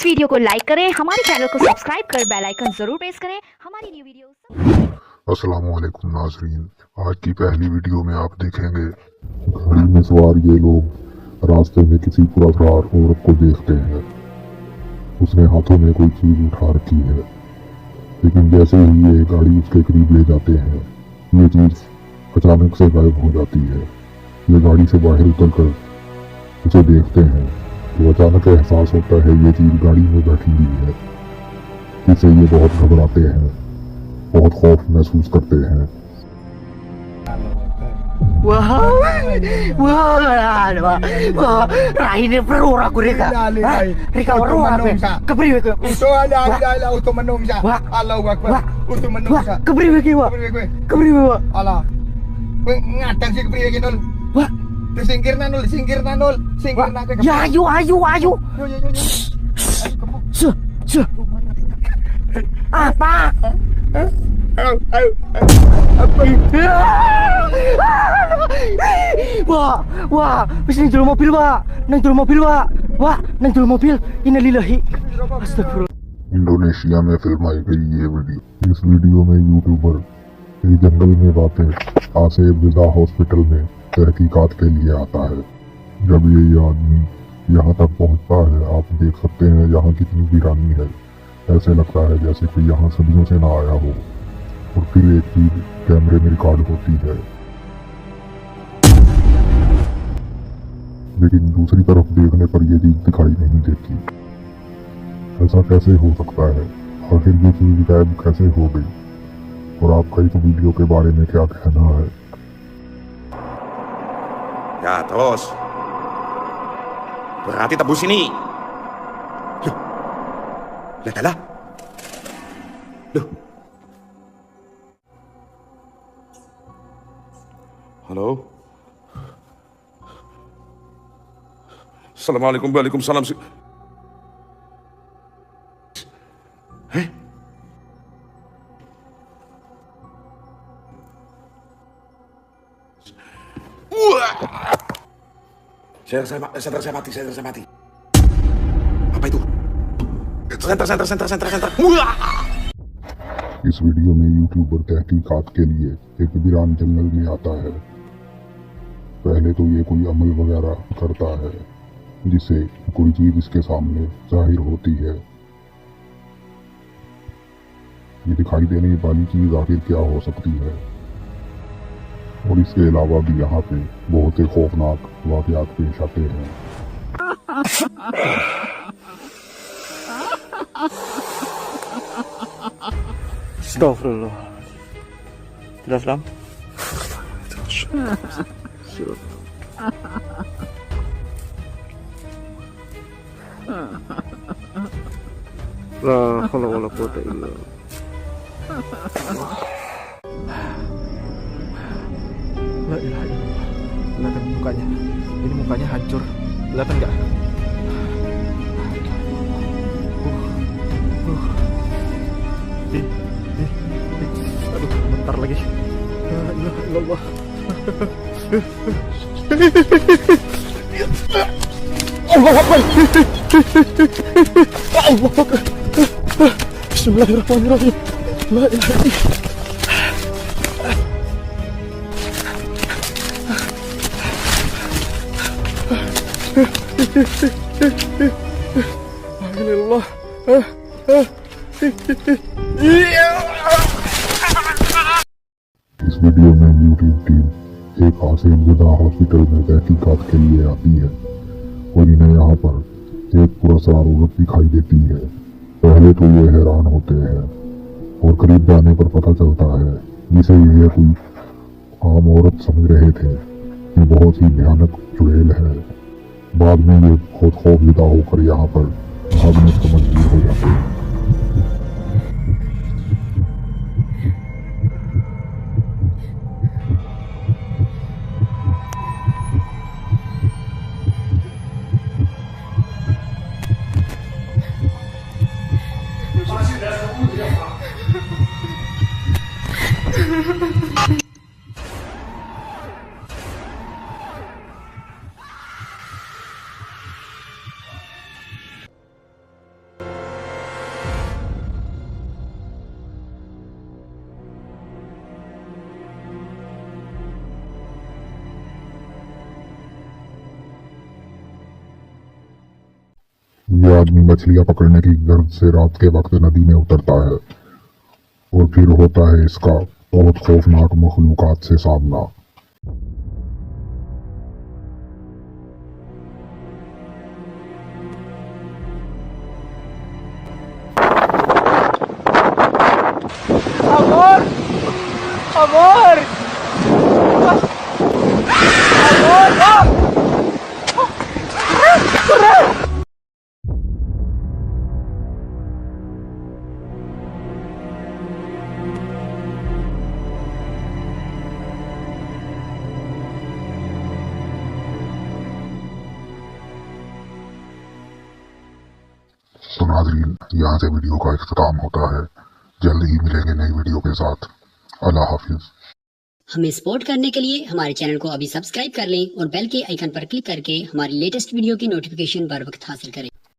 Video को like करें, हमारे चैनल को सब्सक्राइब कर बेल आइकन जरूर प्रेस करें हमारी न्यू वीडियो। अस्सलाम वालेकुम नाजरीन, आज की पहली वीडियो में आप देखेंगे गाड़ी में सवार ये लोग रास्ते में किसी पुरअसरार औरत को देखते हैं। उसने हाथों में कोई चीज उठा रखी है, लेकिन जैसे ही ये गाड़ी उसके करीब ले जाते हैं ये चीज अचानक से गायब हो जाती है। ये गाड़ी से बाहर उतरकर उसे देखते हैं तो अचानक एहसास होता है ये चीज गाड़ी में बैठी हुई है। इससे ये बहुत घबराते हैं, बहुत खौफ महसूस करते हैं। Ini perlu aku Rika. Rika perlu apa? Kepriwe kowe? Untuk menungsa. Allahu Akbar. Untuk menungsa. Kepriwe kowe? Kepriwe kowe? Allah. Kowe ngadang sih kepriwe iki Nul? Wah, disingkirna Nul, singkirna Nul. Singkirna kowe. ya ayo. Se. Apa? Wah, bisa nang jero mobil, Pak. Nang jero mobil, Pak. Wah, nang jero mobil. Innalillahi. Astagfirullah. Indonesia में फिल्माई गई ये video. इस video में YouTuber एक जंगल में वाक़ आसिफ रज़ा hospital में तहकीकात के लिए आता है। जब ये आदमी यहाँ तक पहुँचता है, आप देख सकते हैं यहाँ कितनी वीरानी है। ऐसे लगता है जैसे कि यहाँ सदियों से ना आया हो। और फिर एक चीज कैमरे में रिकॉर्ड होती है, लेकिन दूसरी तरफ देखने पर यह चीज दिखाई नहीं देती। ऐसा कैसे हो सकता है? आखिर ये चीज गायब कैसे हो गई? और आपका इस वीडियो के बारे में क्या कहना है? Ya, terus. Berarti tebus ini. Loh. Lihat lah. Loh. Halo. Assalamualaikum, waalaikumsalam. Saya mati. Apa itu? Senter. इस वीडियो में यूट्यूबर तहकीकात के लिए एक वीरान जंगल में आता है। पहले तो ये कोई अमल वगैरह करता है जिससे कोई चीज इसके सामने जाहिर होती है। ये दिखाई देने वाली चीज आखिर क्या हो सकती है? और इसके अलावा भी यहाँ पे बहुत ही खौफनाक वाक़यात पेश आते हैं। Astagfirullah. Jelas, Lam? La haula wala quwwata illa billah. La ilaha illallah. Kelihatan mukanya. Ini mukanya hancur. Kelihatan enggak? Aduh, bentar lagi. La ilaha illallah. Allah Akbar. Allah Akbar. Bismillahirrahmanirrahim. La ilaha illallah. Alhamdulillah. इस video में YouTube team एक आसिफ रज़ा hospital में तहकीकात के लिए आती है और इन्हें यहाँ पर एक पुरअसरार औरत दिखाई देती है। पहले तो ये हैरान होते हैं और करीब जाने पर पता चलता है जिसे ये कोई आम औरत समझ रहे थे ये बहुत ही भयानक चुड़ैल है। बाद में ये बहुत खौफजदा होकर यहाँ पर भागने पर मजबूर हो जाते हैं। वो आदमी मछलियां पकड़ने की गर्ज से रात के वक्त नदी में उतरता है और फिर होता है इसका बहुत खौफनाक मखलूकात से सामना। Amor! Amor! Amor! तो नाज़रीन, यहाँ से वीडियो का इख्तिताम होता है। जल्द ही मिलेंगे नई वीडियो के साथ। अल्लाह हाफिज। हमें सपोर्ट करने के लिए हमारे चैनल को अभी सब्सक्राइब कर लें और बेल के आइकन पर क्लिक करके हमारी लेटेस्ट वीडियो की नोटिफिकेशन बर वक्त हासिल करें।